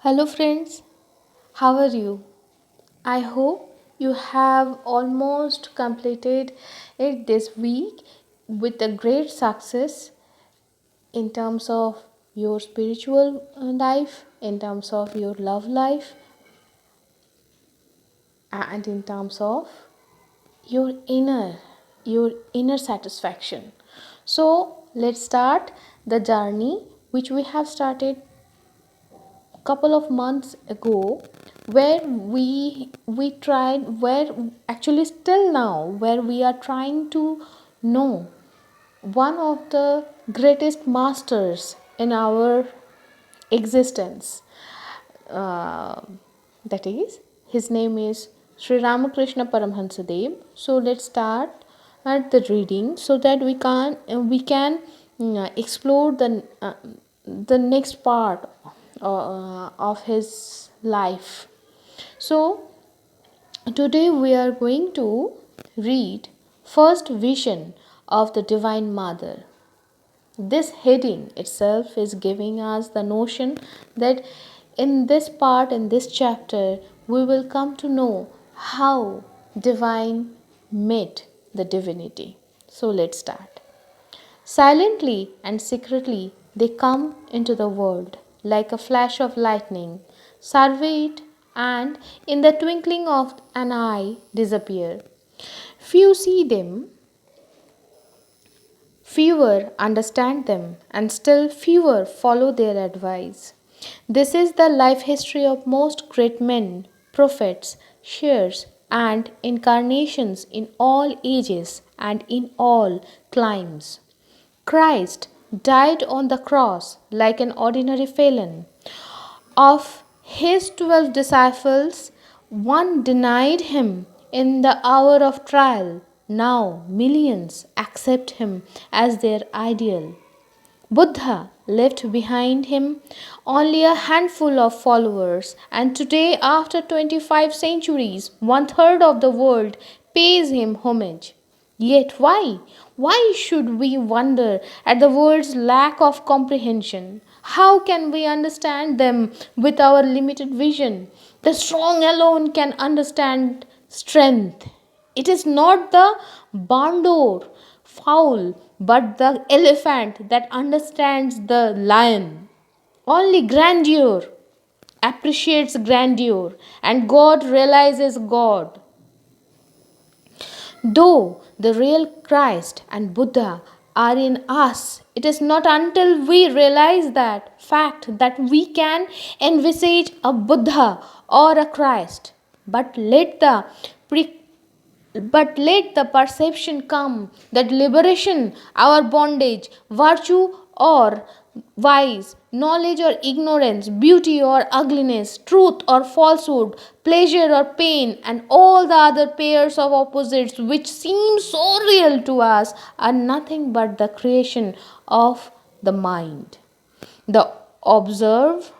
Hello, friends. How are you? I hope you have almost completed it this week with a great success in terms of your spiritual life, in terms of your love life, and in terms of your inner satisfaction. So, let's start the journey which we have started couple of months ago, where we tried where actually still now where we are trying to know one of the greatest masters in our existence. uh, that is, his name is Shri Ramkrishna Paramhansa Dev. So let's start at the reading so that we can explore the next part of his life. So today we are going to read First Vision of the Divine Mother. This heading itself is giving us the notion that in this part, in this chapter, we will come to know how divine met the divinity. So let's start. Silently and secretly they come into the world like a flash of lightning, survey it, and in the twinkling of an eye disappear. Few see them, fewer understand them, and still fewer follow their advice. This is the life history of most great men, prophets, seers, and incarnations in all ages and in all climes. Christ died on the cross like an ordinary felon. Of his 12 disciples, one denied him in the hour of trial. Now millions accept him as their ideal. Buddha left behind him only a handful of followers, and today, after 25 centuries, one third of the world pays him homage. Yet why? Why should we wonder at the world's lack of comprehension? How can we understand them with our limited vision? The strong alone can understand strength. It is not the bandor fowl, but the elephant that understands the lion. Only grandeur appreciates grandeur, and God realizes God. Though the real Christ and Buddha are in us, it is not until we realize that fact that we can envisage a Buddha or a Christ. But let the pre- but let the perception come that liberation, our bondage, virtue or vice, knowledge or ignorance, beauty or ugliness, truth or falsehood, pleasure or pain, and all the other pairs of opposites which seem so real to us are nothing but the creation of the mind. The observe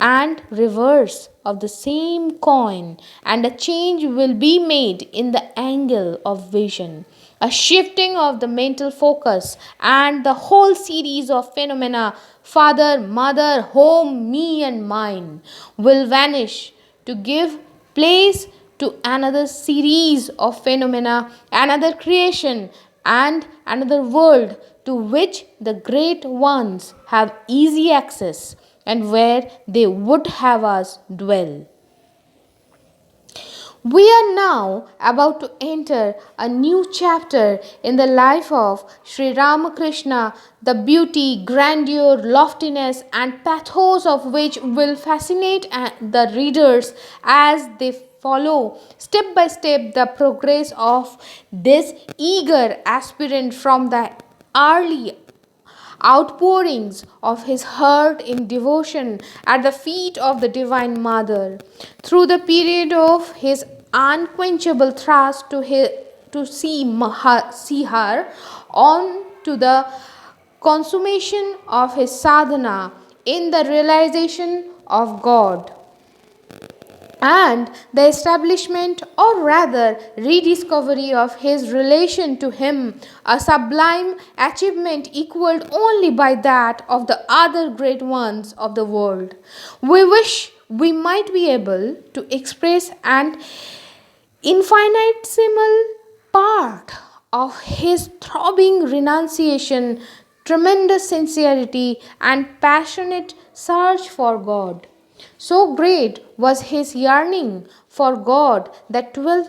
and reverse of the same coin, and a change will be made in the angle of vision. A shifting of the mental focus, and the whole series of phenomena father, mother, home, me, and mine will vanish to give place to another series of phenomena, another creation, and another world to which the great ones have easy access and where they would have us dwell. We are now about to enter a new chapter in the life of Sri Ramakrishna, the beauty, grandeur, loftiness, and pathos of which will fascinate the readers as they follow step by step the progress of this eager aspirant from the early outpourings of his heart in devotion at the feet of the Divine Mother, through the period of his unquenchable thirst to see her, on to the consummation of his sadhana in the realization of God. and the establishment, or rather rediscovery, of his relation to him, a sublime achievement equaled only by that of the other great ones of the world. We wish we might be able to express an infinitesimal part of his throbbing renunciation, tremendous sincerity, and passionate search for God. So great was his yearning for God that 12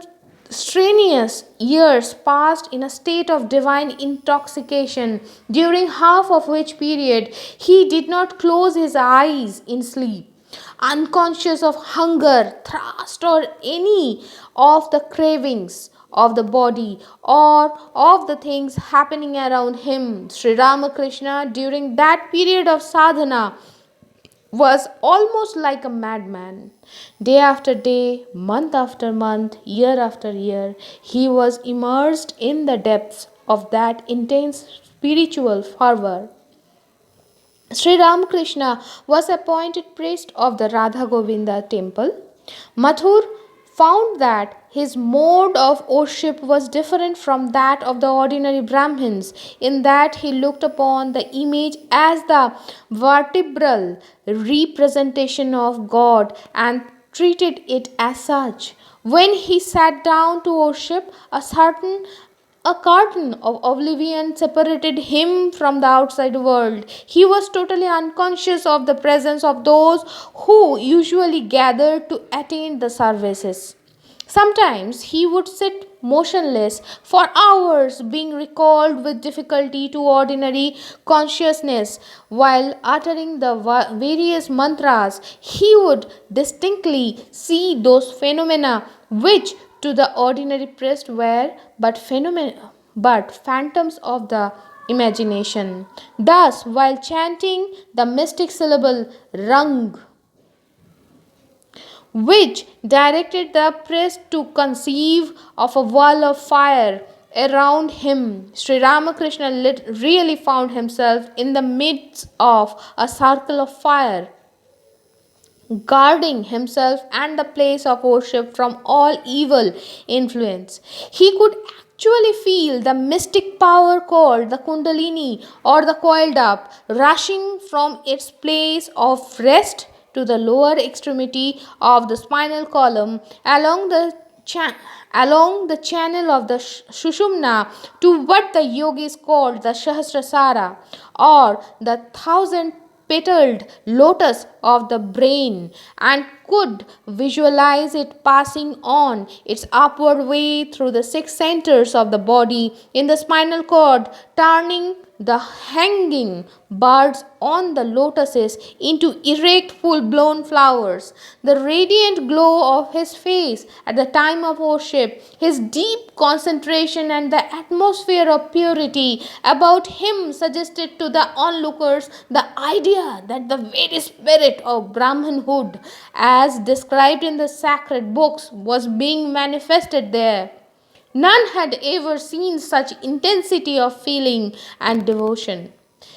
strenuous years passed in a state of divine intoxication, during half of which period he did not close his eyes in sleep, unconscious of hunger, thirst, or any of the cravings of the body or of the things happening around him. Sri Ramakrishna, during that period of sadhana, was almost like a madman. Day after day, month after month, year after year, he was immersed in the depths of that intense spiritual fervor. Sri Ramakrishna was appointed priest of the Radha Govinda temple. Mathur found that his mode of worship was different from that of the ordinary Brahmins, in that he looked upon the image as the vertebral representation of God and treated it as such. When he sat down to worship, a curtain of oblivion separated him from the outside world. He was totally unconscious of the presence of those who usually gathered to attend the services. Sometimes he would sit motionless for hours, being recalled with difficulty to ordinary consciousness. While uttering the various mantras, he would distinctly see those phenomena which to the ordinary priest were but phantoms of the imagination. Thus, while chanting the mystic syllable Rang, which directed the priest to conceive of a wall of fire around him, Sri Ramakrishna really found himself in the midst of a circle of fire, guarding himself and the place of worship from all evil influence. He could actually feel the mystic power called the Kundalini, or the coiled up, rushing from its place of rest to the lower extremity of the spinal column cha- along the channel of the Shushumna to what the yogis called the Sahasrasara, or the thousand petaled lotus of the brain, and could visualize it passing on its upward way through the six centers of the body in the spinal cord, turning the hanging buds on the lotuses into erect full blown flowers. The radiant glow of his face at the time of worship, his deep concentration, and the atmosphere of purity about him suggested to the onlookers the idea that the very spirit of Brahmanhood, as described in the sacred books, was being manifested there. None had ever seen such intensity of feeling and devotion.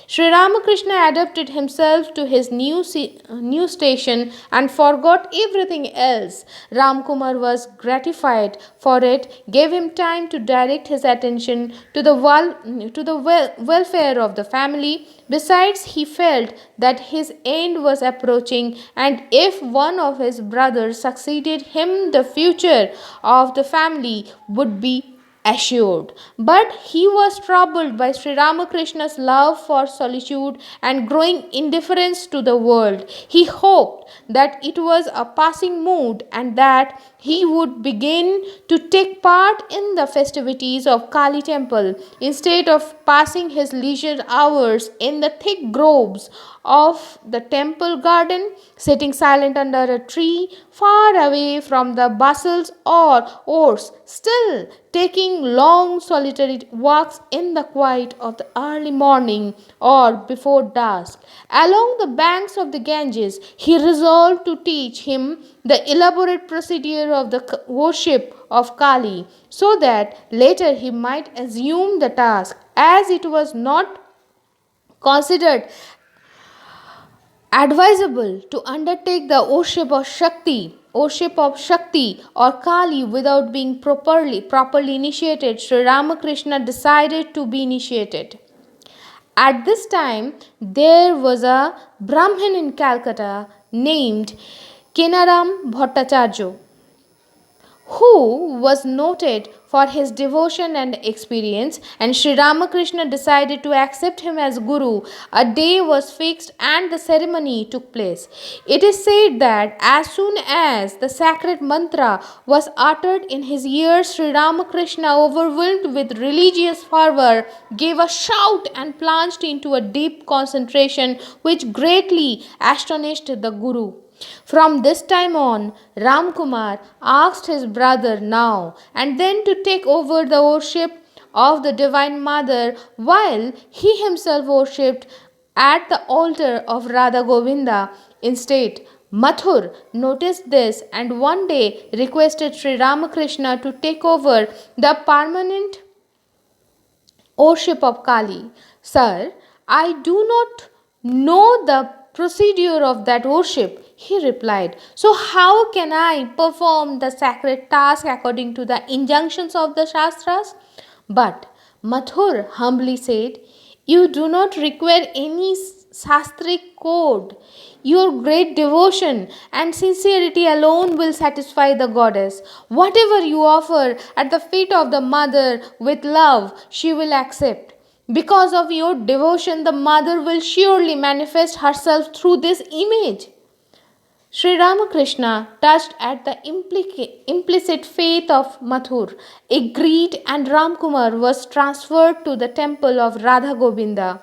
Sri Ramakrishna adapted himself to his new station and forgot everything else. Ramkumar was gratified for it, gave him time to direct his attention to the, welfare of the family. Besides, he felt that his end was approaching, and if one of his brothers succeeded him, the future of the family would be assured. But he was troubled by Sri Ramakrishna's love for solitude and growing indifference to the world. He hoped that it was a passing mood and that he would begin to take part in the festivities of Kali temple instead of passing his leisure hours in the thick groves of the temple garden, sitting silent under a tree far away from the bustles or oars, still taking long solitary walks in the quiet of the early morning or before dusk. Along the banks of the Ganges, he resolved to teach him the elaborate procedure of the worship of Kali, so that later he might assume the task, as it was not considered advisable to undertake the worship of Shakti worship of Shakti or Kali without being properly initiated, Sri Ramakrishna decided to be initiated. At this time, there was a Brahmin in Calcutta named Kenaram Bhattacharya, who was noted for his devotion and experience, and Sri Ramakrishna decided to accept him as Guru. A day was fixed and the ceremony took place. It is said that as soon as the sacred mantra was uttered in his ears, Sri Ramakrishna, overwhelmed with religious fervor, gave a shout and plunged into a deep concentration which greatly astonished the Guru. From this time on, Ramkumar asked his brother now and then to take over the worship of the Divine Mother while he himself worshipped at the altar of Radha Govinda instead. Mathur noticed this and one day requested Sri Ramakrishna to take over the permanent worship of Kali. Sir, I do not know the procedure of that worship, he replied. So, how can I perform the sacred task according to the injunctions of the Shastras? But Mathur humbly said, you do not require any sastric code. Your great devotion and sincerity alone will satisfy the goddess. Whatever you offer at the feet of the mother with love, she will accept. Because of your devotion, the mother will surely manifest herself through this image. Sri Ramakrishna, touched at the implicit faith of Mathur, agreed and Ramkumar was transferred to the temple of Radha Govinda.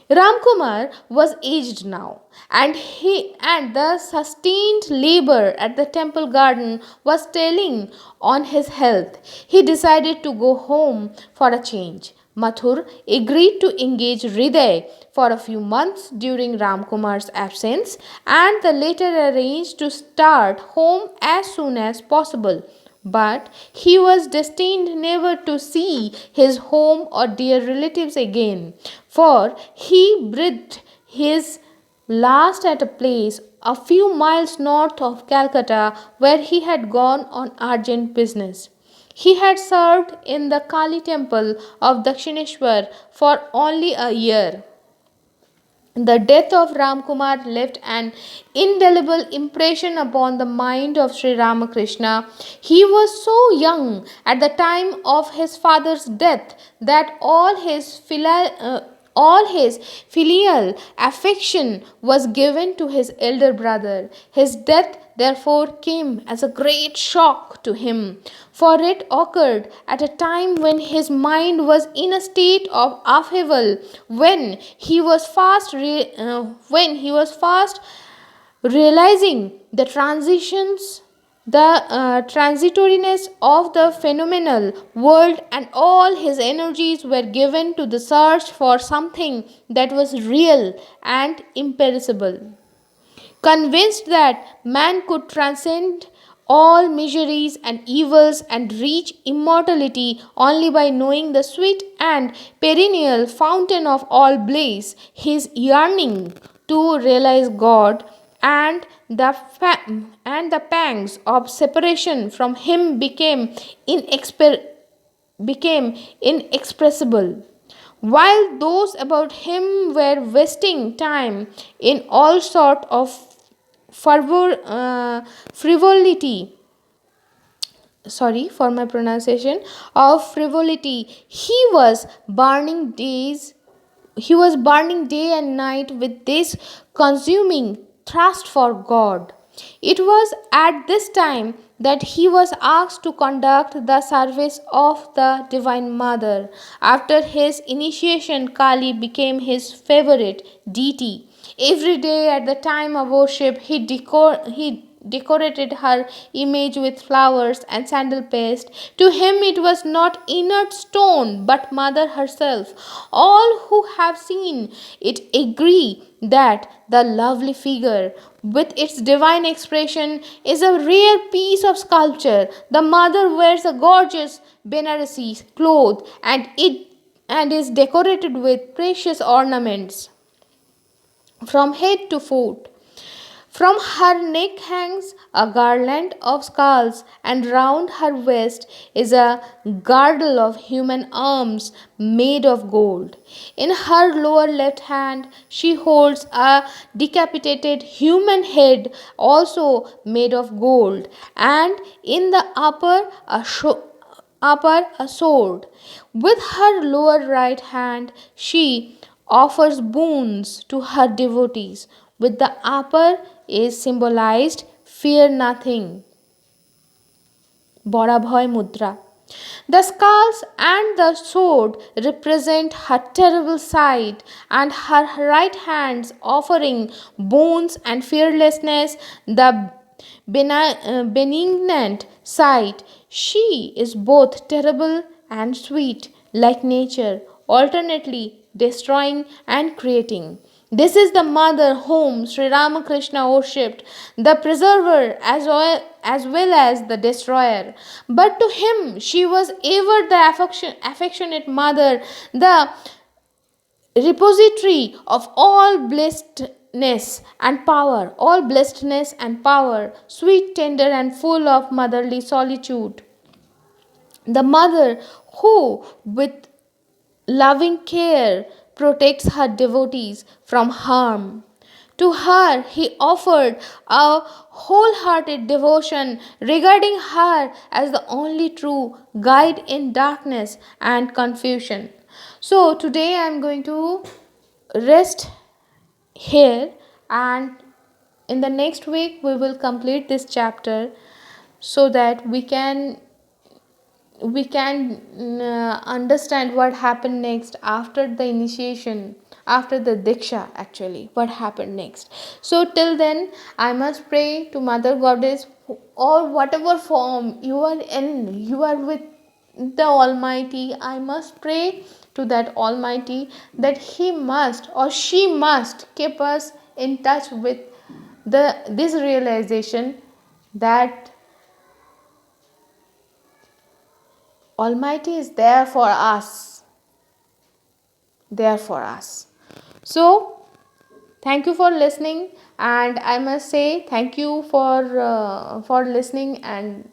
Ramkumar was aged now, and the sustained labor at the temple garden was telling on his health. He decided to go home for a change. Mathur agreed to engage Hriday for a few months during Ramkumar's absence, and the latter arranged to start home as soon as possible. But he was destined never to see his home or dear relatives again, for he breathed his last at a place a few miles north of Calcutta where he had gone on urgent business. He had served in the Kali temple of Dakshineshwar for only a year. The death of Ramkumar left an indelible impression upon the mind of Sri Ramakrishna. He was so young at the time of his father's death that all his filial affection was given to his elder brother. His death therefore came as a great shock to him, for it occurred at a time when his mind was in a state of upheaval, when he was fast realizing the transitoriness of the phenomenal world, and all his energies were given to the search for something that was real and imperishable. Convinced that man could transcend all miseries and evils and reach immortality only by knowing the sweet and perennial fountain of all bliss, his yearning to realize God and the pangs of separation from him became inexpressible. While those about him were wasting time in all sort of frivolity, sorry for my pronunciation, of frivolity, he was burning day and night with this consuming thirst for God. It was at this time that he was asked to conduct the service of the Divine Mother. After his initiation, Kali became his favorite deity. Every day at the time of worship, he decorated her image with flowers and sandal paste. To him, it was not inert stone but Mother herself. All who have seen it agree that the lovely figure, with its divine expression, is a rare piece of sculpture. The Mother wears a gorgeous Benarasi cloth and is decorated with precious ornaments from head to foot. From her neck hangs a garland of skulls, and round her waist is a girdle of human arms made of gold. In her lower left hand, she holds a decapitated human head, also made of gold, and in the upper a sword. With her lower right hand, she offers boons to her devotees. With the upper is symbolized fear nothing, Borabhoy Mudra. The skulls and the sword represent her terrible side, and her right hands offering boons and fearlessness, the benignant side. She is both terrible and sweet, like nature, alternately destroying and creating. This is the mother whom Sri Ramakrishna worshipped, the preserver as well as the destroyer. But to him she was ever the affectionate mother, the repository of all blessedness and power, sweet, tender, and full of motherly solitude. The mother who, with loving care, protects her devotees from harm. To her he offered a wholehearted devotion, regarding her as the only true guide in darkness and confusion. So today I am going to rest here, and in the next week we will complete this chapter so that we can understand what happened next after the initiation, after the diksha, actually what happened next. So till then I must pray to mother goddess, or whatever form you are in, you are with the almighty. I must pray to that almighty that he must or she must keep us in touch with this realization that almighty is there for us, there for us. So thank you for listening, and I must say thank you for listening, and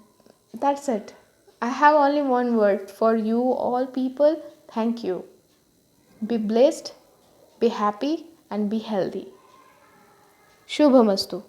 that's it. I have only one word for you all people: thank you. Be blessed, be happy, and be healthy. Shubhamastu.